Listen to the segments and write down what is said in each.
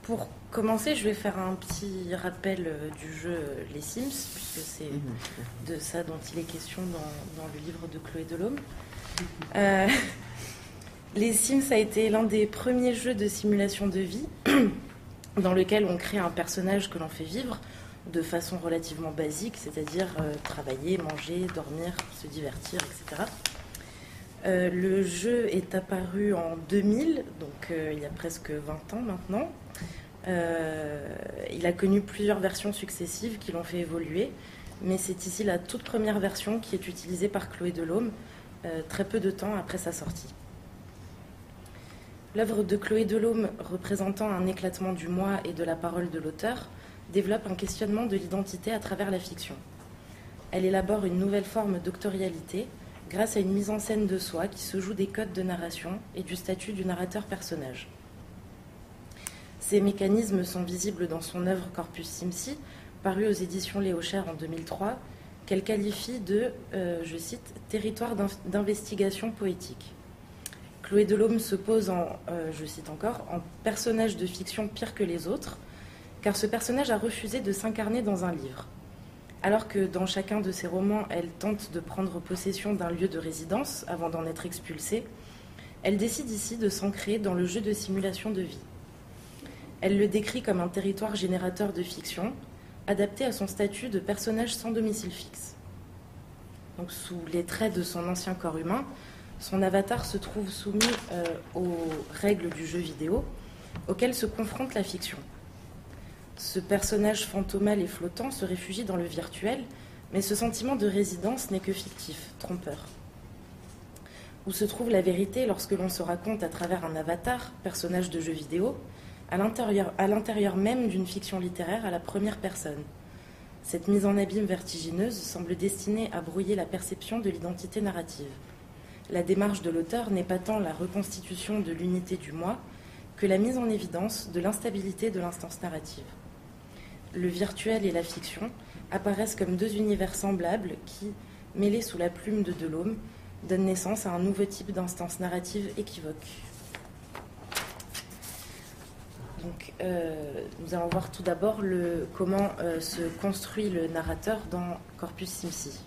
pour commencer, je vais faire un petit rappel du jeu Les Sims, puisque c'est de ça dont il est question dans le livre de Chloé Delhomme. Les Sims a été l'un des premiers jeux de simulation de vie dans lequel on crée un personnage que l'on fait vivre de façon relativement basique, c'est-à-dire travailler, manger, dormir, se divertir, etc. Le jeu est apparu en 2000, donc il y a presque 20 ans maintenant. Il a connu plusieurs versions successives qui l'ont fait évoluer, mais c'est ici la toute première version qui est utilisée par Chloé Delhomme, très peu de temps après sa sortie. L'œuvre de Chloé Delhomme, représentant un éclatement du moi et de la parole de l'auteur, développe un questionnement de l'identité à travers la fiction. Elle élabore une nouvelle forme d'autorialité grâce à une mise en scène de soi qui se joue des codes de narration et du statut du narrateur-personnage. Ces mécanismes sont visibles dans son œuvre Corpus Simsi, parue aux éditions Léo Cher en 2003, qu'elle qualifie de, je cite, « territoire d'investigation poétique ». Chloé Delhomme se pose je cite encore, en personnage de fiction pire que les autres, car ce personnage a refusé de s'incarner dans un livre. Alors que dans chacun de ses romans, elle tente de prendre possession d'un lieu de résidence avant d'en être expulsée, elle décide ici de s'ancrer dans le jeu de simulation de vie. Elle le décrit comme un territoire générateur de fiction, adapté à son statut de personnage sans domicile fixe. Donc, sous les traits de son ancien corps humain, son avatar se trouve soumis aux règles du jeu vidéo, auxquelles se confronte la fiction. Ce personnage fantomal et flottant se réfugie dans le virtuel, mais ce sentiment de résidence n'est que fictif, trompeur. Où se trouve la vérité lorsque l'on se raconte à travers un avatar, personnage de jeu vidéo, à l'intérieur même d'une fiction littéraire à la première personne. Cette mise en abîme vertigineuse semble destinée à brouiller la perception de l'identité narrative. La démarche de l'auteur n'est pas tant la reconstitution de l'unité du moi que la mise en évidence de l'instabilité de l'instance narrative. Le virtuel et la fiction apparaissent comme deux univers semblables qui, mêlés sous la plume de Delhomme, donnent naissance à un nouveau type d'instance narrative équivoque. Donc, nous allons voir tout d'abord comment se construit le narrateur dans Corpus Simsi.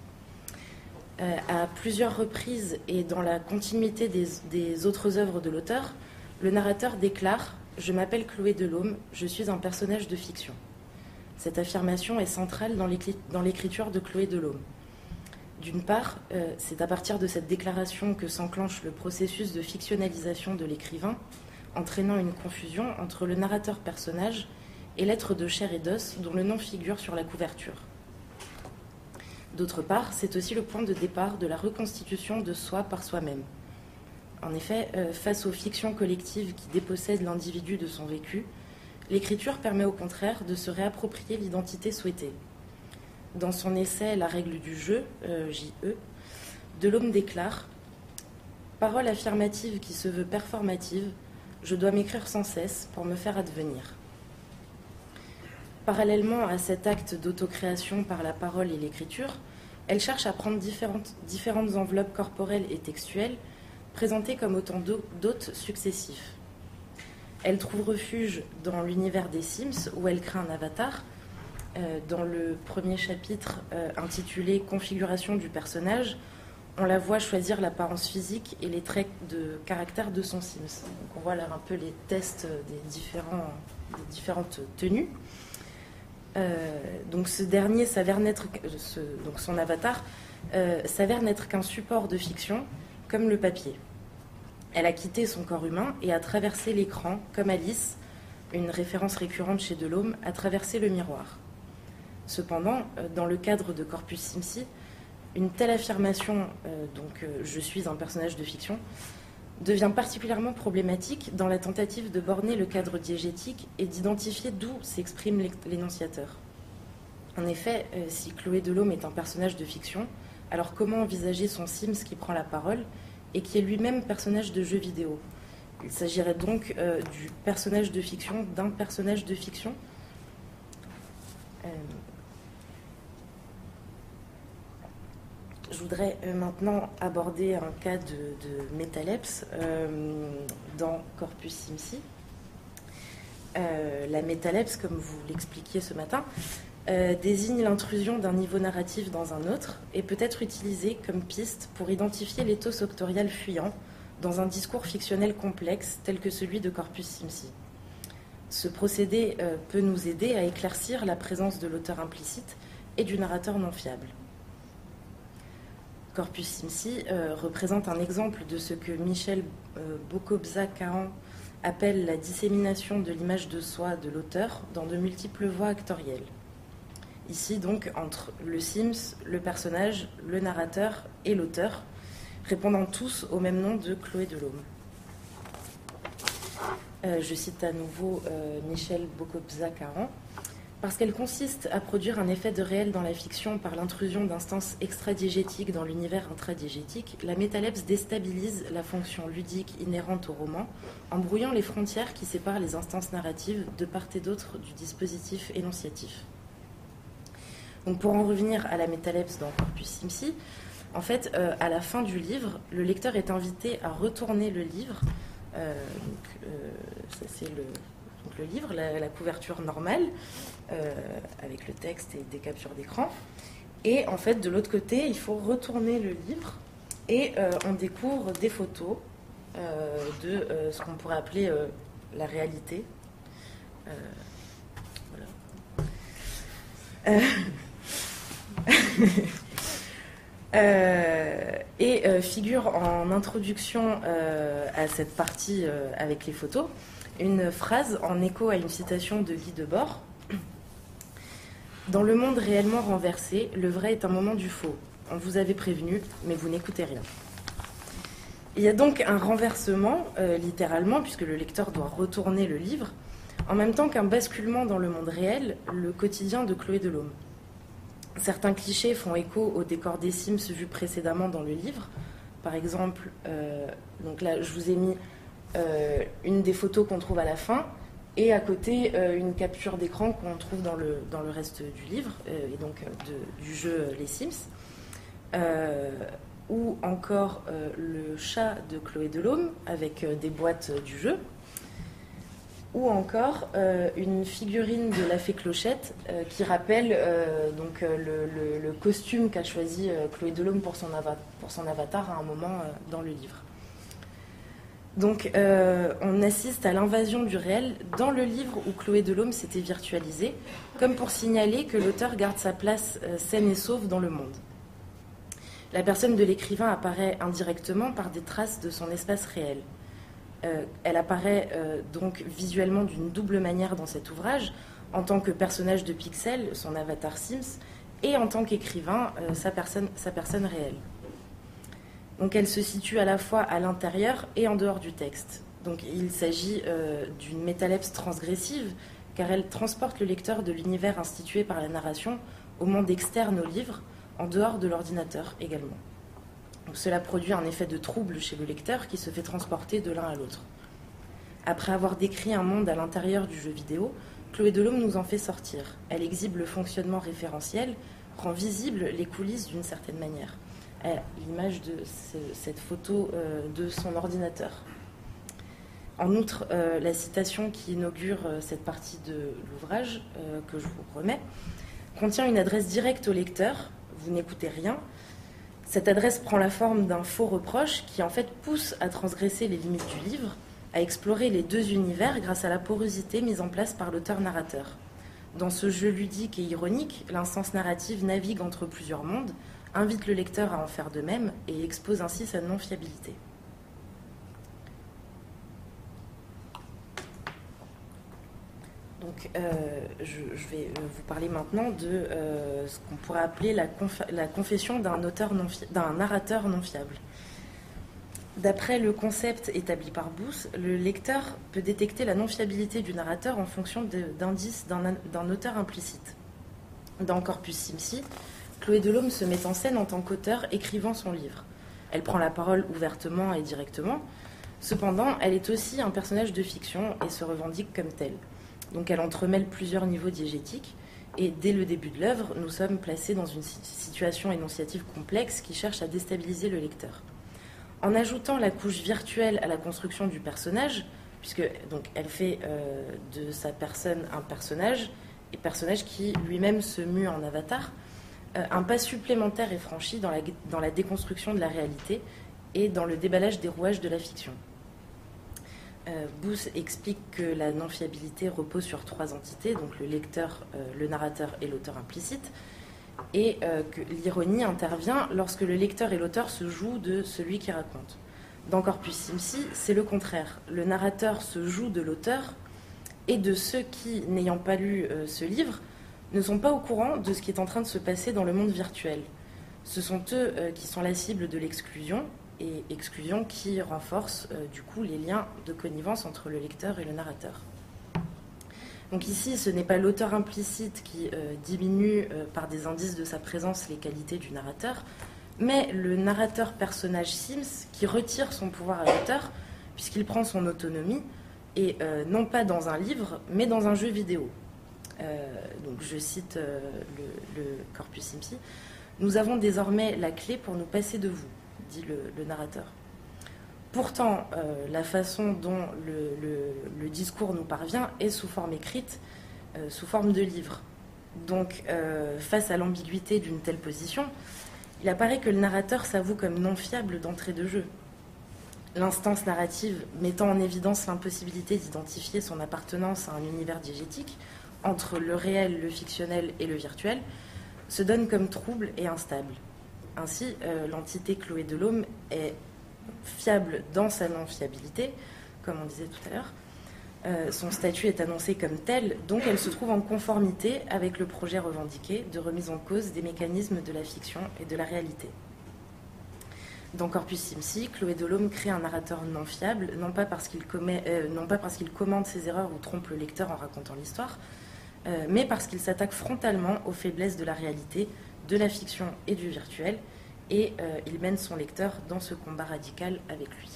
À plusieurs reprises et dans la continuité des autres œuvres de l'auteur, le narrateur déclare « Je m'appelle Chloé Delhomme, je suis un personnage de fiction ». Cette affirmation est centrale dans l'écriture de Chloé Delhomme. D'une part, c'est à partir de cette déclaration que s'enclenche le processus de fictionnalisation de l'écrivain, entraînant une confusion entre le narrateur-personnage et l'être de chair et d'os dont le nom figure sur la couverture. D'autre part, c'est aussi le point de départ de la reconstitution de soi par soi-même. En effet, face aux fictions collectives qui dépossèdent l'individu de son vécu, l'écriture permet au contraire de se réapproprier l'identité souhaitée. Dans son essai « La règle du jeu », J.E., Delhomme déclare « Parole affirmative qui se veut performative, je dois m'écrire sans cesse pour me faire advenir. » Parallèlement à cet acte d'autocréation par la parole et l'écriture, elle cherche à prendre différentes enveloppes corporelles et textuelles, présentées comme autant d'hôtes successifs. Elle trouve refuge dans l'univers des Sims, où elle crée un avatar. Dans le premier chapitre intitulé « Configuration du personnage », on la voit choisir l'apparence physique et les traits de caractère de son Sims. Donc on voit là un peu les tests des différentes tenues. Donc ce dernier s'avère n'être donc son avatar s'avère n'être qu'un support de fiction comme le papier. Elle a quitté son corps humain et a traversé l'écran comme Alice, une référence récurrente chez Delhomme, a traversé le miroir. Cependant, dans le cadre de Corpus Simsi, une telle affirmation, je suis un personnage de fiction, devient particulièrement problématique dans la tentative de borner le cadre diégétique et d'identifier d'où s'exprime l'énonciateur. En effet, si Chloé Delhomme est un personnage de fiction, alors comment envisager son Sims qui prend la parole et qui est lui-même personnage de jeu vidéo ? Il s'agirait donc du personnage de fiction, d'un personnage de fiction. Je voudrais maintenant aborder un cas de métalepse dans Corpus Simsi. La métalepse, comme vous l'expliquiez ce matin, désigne l'intrusion d'un niveau narratif dans un autre et peut être utilisée comme piste pour identifier l'éthos octorial fuyant dans un discours fictionnel complexe tel que celui de Corpus Simsi. Ce procédé peut nous aider à éclaircir la présence de l'auteur implicite et du narrateur non fiable. Corpus Simsi représente un exemple de ce que Michel Bokobza-Kahan appelle la dissémination de l'image de soi de l'auteur dans de multiples voies actorielles. Ici donc entre le Sims, le personnage, le narrateur et l'auteur, répondant tous au même nom de Chloé Delhomme. Je cite à nouveau Michel Bokobza-Kahan. Parce qu'elle consiste à produire un effet de réel dans la fiction par l'intrusion d'instances extradiégétiques dans l'univers intradiégétique, la métalepse déstabilise la fonction ludique inhérente au roman, en brouillant les frontières qui séparent les instances narratives de part et d'autre du dispositif énonciatif. Donc pour en revenir à la métalepse dans Corpus Simsi, en fait, à la fin du livre, le lecteur est invité à retourner le livre. Ça c'est le livre, la couverture normale, avec le texte et des captures d'écran. Et en fait, de l'autre côté, il faut retourner le livre et on découvre des photos de ce qu'on pourrait appeler la réalité. Et figure en introduction à cette partie avec les photos une phrase en écho à une citation de Guy Debord. Dans le monde réellement renversé, le vrai est un moment du faux. On vous avait prévenu, mais vous n'écoutez rien. Il y a donc un renversement, littéralement, puisque le lecteur doit retourner le livre, en même temps qu'un basculement dans le monde réel, le quotidien de Chloé Delhomme. Certains clichés font écho au décor des Sims vus précédemment dans le livre. Par exemple, donc là, je vous ai mis une des photos qu'on trouve à la fin, et à côté une capture d'écran qu'on trouve dans le reste du livre, et donc du jeu Les Sims, ou encore le chat de Chloé Delhomme avec des boîtes du jeu, ou encore une figurine de la fée Clochette qui rappelle donc le costume qu'a choisi Chloé Delhomme pour son avatar à un moment dans le livre. Donc on assiste à l'invasion du réel dans le livre où Chloé Delhomme s'était virtualisée, comme pour signaler que l'auteur garde sa place saine et sauve dans le monde. La personne de l'écrivain apparaît indirectement par des traces de son espace réel. Elle apparaît donc visuellement d'une double manière dans cet ouvrage, en tant que personnage de Pixel, son avatar Sims, et en tant qu'écrivain, sa personne réelle. Donc elle se situe à la fois à l'intérieur et en dehors du texte. Donc il s'agit d'une métalepse transgressive, car elle transporte le lecteur de l'univers institué par la narration au monde externe au livre, en dehors de l'ordinateur également. Donc cela produit un effet de trouble chez le lecteur qui se fait transporter de l'un à l'autre. Après avoir décrit un monde à l'intérieur du jeu vidéo, Chloé Delhomme nous en fait sortir. Elle exhibe le fonctionnement référentiel, rend visibles les coulisses d'une certaine manière, à l'image de cette photo de son ordinateur. En outre, la citation qui inaugure cette partie de l'ouvrage, que je vous remets, contient une adresse directe au lecteur. Vous n'écoutez rien. Cette adresse prend la forme d'un faux reproche qui en fait pousse à transgresser les limites du livre, à explorer les deux univers grâce à la porosité mise en place par l'auteur-narrateur. Dans ce jeu ludique et ironique, l'instance narrative navigue entre plusieurs mondes, invite le lecteur à en faire de même et expose ainsi sa non-fiabilité. Donc, je vais vous parler maintenant de ce qu'on pourrait appeler la confession d'un narrateur non fiable. D'après le concept établi par Booth, le lecteur peut détecter la non-fiabilité du narrateur en fonction d'indices d'un auteur implicite. Dans Corpus Simsi, Chloé Delhomme se met en scène en tant qu'auteur écrivant son livre. Elle prend la parole ouvertement et directement. Cependant, elle est aussi un personnage de fiction et se revendique comme tel. Donc elle entremêle plusieurs niveaux diégétiques et dès le début de l'œuvre, nous sommes placés dans une situation énonciative complexe qui cherche à déstabiliser le lecteur. En ajoutant la couche virtuelle à la construction du personnage, puisque donc, elle fait de sa personne un personnage, et personnage qui lui-même se mue en avatar. Un pas supplémentaire est franchi dans la déconstruction de la réalité et dans le déballage des rouages de la fiction. Booth explique que la non-fiabilité repose sur 3 entités, donc le lecteur, le narrateur et l'auteur implicite, et que l'ironie intervient lorsque le lecteur et l'auteur se jouent de celui qui raconte. Dans Corpus Simsi, c'est le contraire. Le narrateur se joue de l'auteur et de ceux qui, n'ayant pas lu ce livre, ne sont pas au courant de ce qui est en train de se passer dans le monde virtuel. Ce sont eux qui sont la cible de l'exclusion, et exclusion qui renforce du coup les liens de connivence entre le lecteur et le narrateur. Donc ici, ce n'est pas l'auteur implicite qui diminue par des indices de sa présence les qualités du narrateur, mais le narrateur personnage Sims qui retire son pouvoir à l'auteur puisqu'il prend son autonomie, et non pas dans un livre, mais dans un jeu vidéo. Donc je cite le Corpus Simsi. « Nous avons désormais la clé pour nous passer de vous », dit le narrateur. Pourtant, la façon dont le discours nous parvient est sous forme écrite, sous forme de livre. Donc, face à l'ambiguïté d'une telle position, il apparaît que le narrateur s'avoue comme non fiable d'entrée de jeu. L'instance narrative mettant en évidence l'impossibilité d'identifier son appartenance à un univers diégétique entre le réel, le fictionnel et le virtuel se donne comme trouble et instable. Ainsi, l'entité Chloé Delhomme est fiable dans sa non-fiabilité, comme on disait tout à l'heure. Son statut est annoncé comme tel, donc elle se trouve en conformité avec le projet revendiqué de remise en cause des mécanismes de la fiction et de la réalité. Dans Corpus Simsi, Chloé Delhomme crée un narrateur non fiable, non pas parce qu'il commande ses erreurs ou trompe le lecteur en racontant l'histoire, mais parce qu'il s'attaque frontalement aux faiblesses de la réalité, de la fiction et du virtuel, et il mène son lecteur dans ce combat radical avec lui.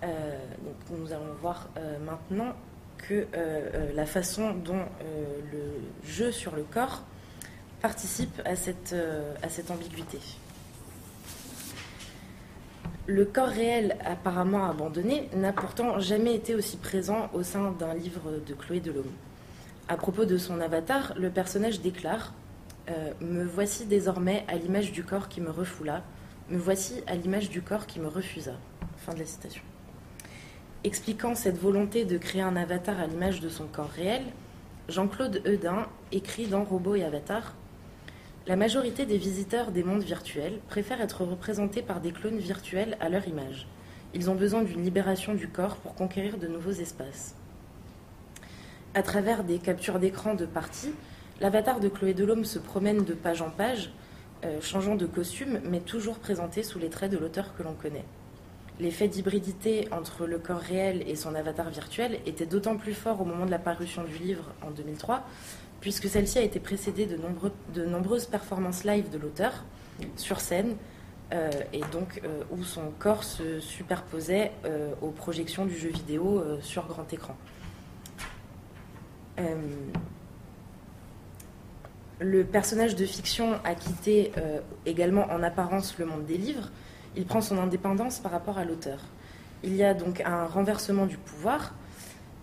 Donc nous allons voir maintenant que la façon dont le jeu sur le corps participe à cette ambiguïté. Le corps réel apparemment abandonné n'a pourtant jamais été aussi présent au sein d'un livre de Chloé Delhomme. À propos de son avatar, le personnage déclare « Me voici désormais à l'image du corps qui me refoula, me voici à l'image du corps qui me refusa. » Fin de la citation. Expliquant cette volonté de créer un avatar à l'image de son corps réel, Jean-Claude Eudin écrit dans Robots et Avatars: la majorité des visiteurs des mondes virtuels préfèrent être représentés par des clones virtuels à leur image. Ils ont besoin d'une libération du corps pour conquérir de nouveaux espaces. À travers des captures d'écran de parties, l'avatar de Chloé Delhomme se promène de page en page, changeant de costume, mais toujours présenté sous les traits de l'auteur que l'on connaît. L'effet d'hybridité entre le corps réel et son avatar virtuel était d'autant plus fort au moment de la parution du livre en 2003, puisque celle-ci a été précédée de nombreuses performances live de l'auteur, sur scène, et donc où son corps se superposait aux projections du jeu vidéo sur grand écran. Le personnage de fiction a quitté également en apparence le monde des livres. Il prend son indépendance par rapport à l'auteur. Il y a donc un renversement du pouvoir,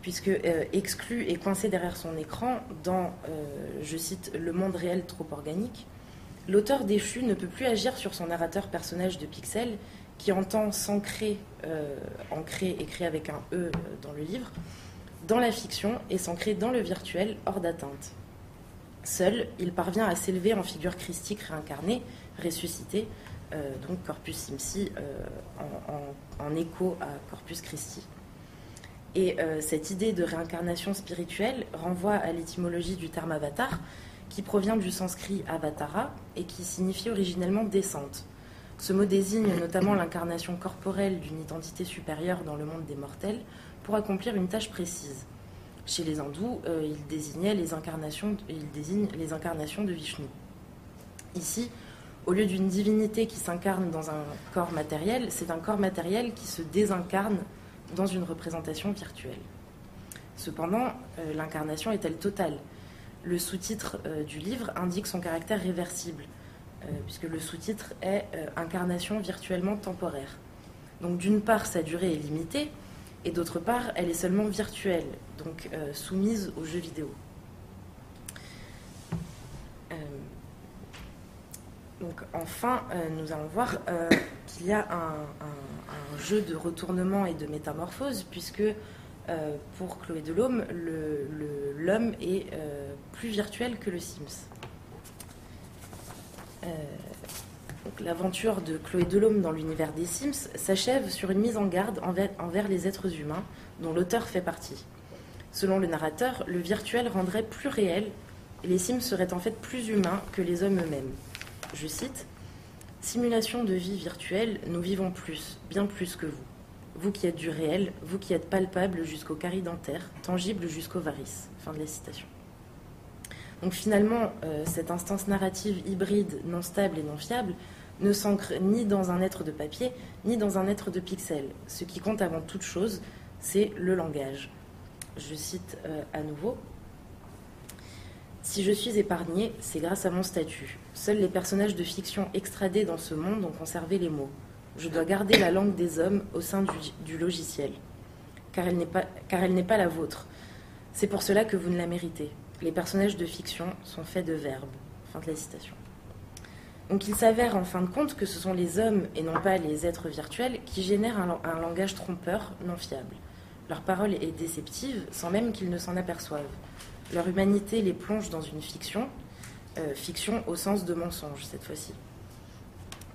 puisque exclu et coincé derrière son écran dans, je cite, le monde réel trop organique, l'auteur déchu ne peut plus agir sur son narrateur personnage de pixels qui entend s'ancrer, ancrer écrit avec un E dans le livre, dans la fiction et s'ancrer dans le virtuel hors d'atteinte. Seul, il parvient à s'élever en figure christique réincarnée, ressuscitée, donc Corpus Simsi, en écho à Corpus Christi. Et cette idée de réincarnation spirituelle renvoie à l'étymologie du terme avatar, qui provient du sanskrit avatara et qui signifie originellement descente. Ce mot désigne notamment l'incarnation corporelle d'une identité supérieure dans le monde des mortels pour accomplir une tâche précise. Chez les hindous, il désigne les incarnations de Vishnu. Ici, au lieu d'une divinité qui s'incarne dans un corps matériel, c'est un corps matériel qui se désincarne dans une représentation virtuelle. Cependant, l'incarnation est-elle totale ? Le sous-titre du livre indique son caractère réversible, puisque le sous-titre est « Incarnation virtuellement temporaire ». Donc d'une part, sa durée est limitée, et d'autre part, elle est seulement virtuelle, donc soumise aux jeux vidéo. Donc enfin, nous allons voir qu'il y a un jeu de retournement et de métamorphose, puisque pour Chloé Delhomme, l'homme est plus virtuel que le Sims. L'aventure de Chloé Delhomme dans l'univers des Sims s'achève sur une mise en garde envers les êtres humains, dont l'auteur fait partie. Selon le narrateur, le virtuel rendrait plus réel, et les Sims seraient en fait plus humains que les hommes eux-mêmes. Je cite, « Simulation de vie virtuelle, nous vivons plus, bien plus que vous. Vous qui êtes du réel, vous qui êtes palpable jusqu'au carie dentaire, tangible jusqu'aux varices. » Fin de la citation. Donc finalement, cette instance narrative hybride, non stable et non fiable, ne s'ancre ni dans un être de papier, ni dans un être de pixels. Ce qui compte avant toute chose, c'est le langage. Je cite à nouveau. Si je suis épargnée, c'est grâce à mon statut. Seuls les personnages de fiction extradés dans ce monde ont conservé les mots. Je dois garder la langue des hommes au sein du logiciel, car elle n'est pas la vôtre. C'est pour cela que vous ne la méritez. Les personnages de fiction sont faits de verbes. Fin de la citation. Donc il s'avère en fin de compte que ce sont les hommes, et non pas les êtres virtuels, qui génèrent un langage trompeur, non fiable. Leur parole est déceptive, sans même qu'ils ne s'en aperçoivent. Leur humanité les plonge dans une fiction, fiction au sens de mensonge cette fois-ci.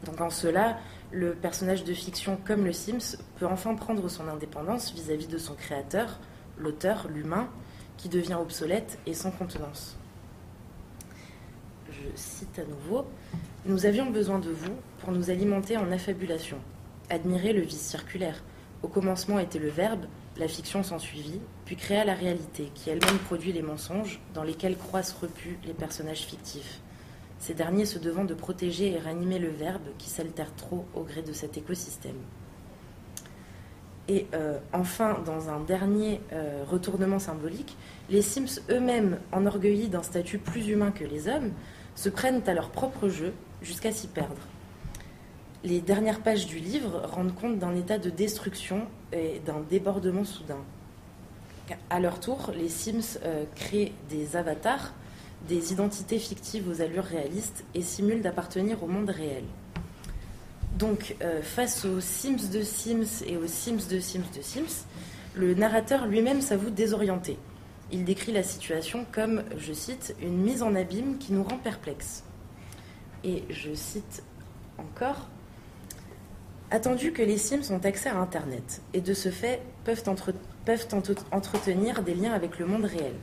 Donc en cela, le personnage de fiction comme le Sims peut enfin prendre son indépendance vis-à-vis de son créateur, l'auteur, l'humain, qui devient obsolète et sans contenance. Je cite à nouveau. « Nous avions besoin de vous pour nous alimenter en affabulation. Admirer le vice circulaire. Au commencement était le verbe, la fiction s'ensuivit, puis créa la réalité, qui elle-même produit les mensonges, dans lesquels croissent repus les personnages fictifs. Ces derniers se devant de protéger et ranimer le verbe qui s'altère trop au gré de cet écosystème. » Et enfin, dans un dernier retournement symbolique, les Sims eux-mêmes, enorgueillis d'un statut plus humain que les hommes, se prennent à leur propre jeu jusqu'à s'y perdre. Les dernières pages du livre rendent compte d'un état de destruction et d'un débordement soudain. À leur tour, les Sims créent des avatars, des identités fictives aux allures réalistes et simulent d'appartenir au monde réel. Donc, face aux Sims de Sims et aux Sims de Sims de Sims, le narrateur lui-même s'avoue désorienté. Il décrit la situation comme, je cite, « une mise en abîme qui nous rend perplexes ». Et je cite encore, « Attendu que les Sims ont accès à Internet et de ce fait peuvent entretenir des liens avec le monde réel.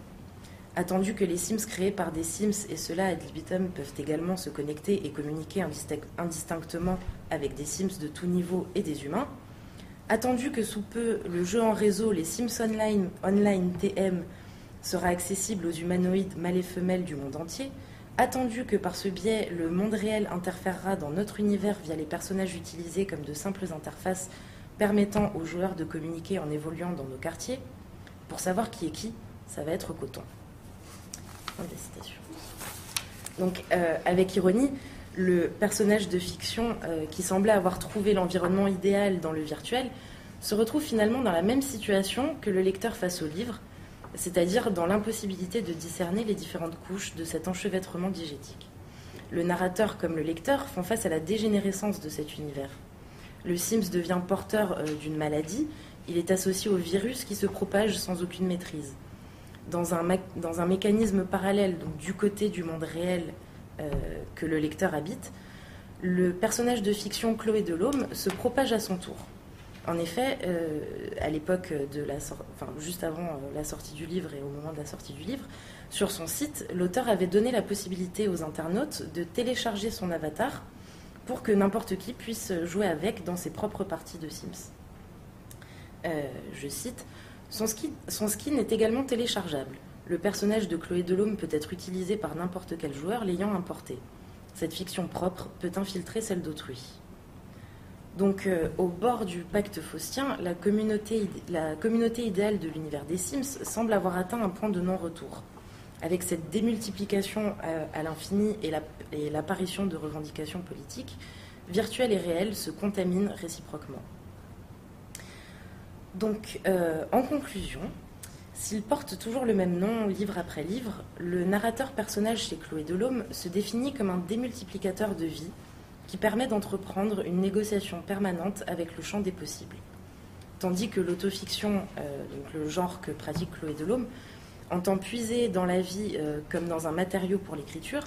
Attendu que les Sims créés par des Sims et ceux-là ad libitum peuvent également se connecter et communiquer indistinctement avec des Sims de tout niveau et des humains. Attendu que sous peu le jeu en réseau, les Sims Online TM, sera accessible aux humanoïdes mâles et femelles du monde entier. Attendu que par ce biais, le monde réel interférera dans notre univers via les personnages utilisés comme de simples interfaces permettant aux joueurs de communiquer en évoluant dans nos quartiers. Pour savoir qui est qui, ça va être coton. » Fin de la citation. Donc, avec ironie, le personnage de fiction qui semblait avoir trouvé l'environnement idéal dans le virtuel se retrouve finalement dans la même situation que le lecteur face au livre, c'est-à-dire dans l'impossibilité de discerner les différentes couches de cet enchevêtrement digétique. Le narrateur comme le lecteur font face à la dégénérescence de cet univers. Le Sims devient porteur d'une maladie, il est associé au virus qui se propage sans aucune maîtrise. Dans un mécanisme parallèle, donc du côté du monde réel que le lecteur habite, le personnage de fiction Chloé Delhomme se propage à son tour. En effet, à l'époque juste avant la sortie du livre et au moment de la sortie du livre, sur son site, l'auteur avait donné la possibilité aux internautes de télécharger son avatar pour que n'importe qui puisse jouer avec dans ses propres parties de Sims. Je cite, « Son skin est également téléchargeable. Le personnage de Chloé Delhomme peut être utilisé par n'importe quel joueur l'ayant importé. Cette fiction propre peut infiltrer celle d'autrui. » Donc, au bord du pacte faustien, la communauté idéale de l'univers des Sims semble avoir atteint un point de non-retour. Avec cette démultiplication à l'infini et l'apparition de revendications politiques, virtuelles et réelles se contaminent réciproquement. Donc, en conclusion, s'il porte toujours le même nom, livre après livre, le narrateur personnage chez Chloé Delhomme se définit comme un démultiplicateur de vie qui permet d'entreprendre une négociation permanente avec le champ des possibles. Tandis que l'autofiction, donc le genre que pratique Chloé Delhomme, entend puiser dans la vie comme dans un matériau pour l'écriture,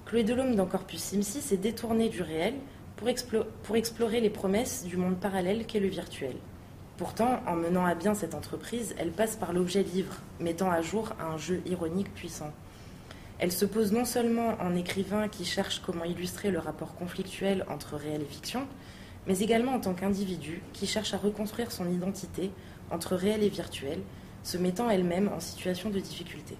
Chloé Delhomme dans Corpus Simsi s'est détournée du réel pour explorer les promesses du monde parallèle qu'est le virtuel. Pourtant, en menant à bien cette entreprise, elle passe par l'objet livre, mettant à jour un jeu ironique puissant. Elle se pose non seulement en écrivain qui cherche comment illustrer le rapport conflictuel entre réel et fiction, mais également en tant qu'individu qui cherche à reconstruire son identité entre réel et virtuel, se mettant elle-même en situation de difficulté.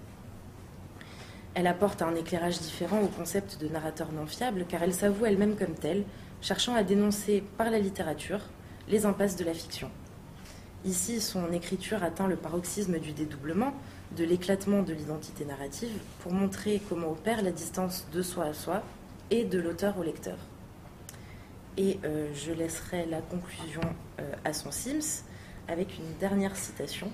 Elle apporte un éclairage différent au concept de narrateur non fiable, car elle s'avoue elle-même comme telle, cherchant à dénoncer par la littérature les impasses de la fiction. Ici, son écriture atteint le paroxysme du dédoublement, de l'éclatement de l'identité narrative, pour montrer comment opère la distance de soi à soi et de l'auteur au lecteur. Et je laisserai la conclusion à son Sims avec une dernière citation.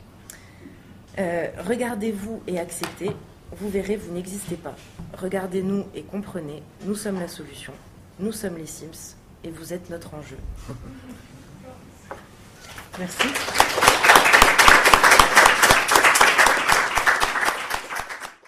Regardez-vous et acceptez, vous verrez, vous n'existez pas. Regardez-nous et comprenez, nous sommes la solution, nous sommes les Sims et vous êtes notre enjeu. Merci.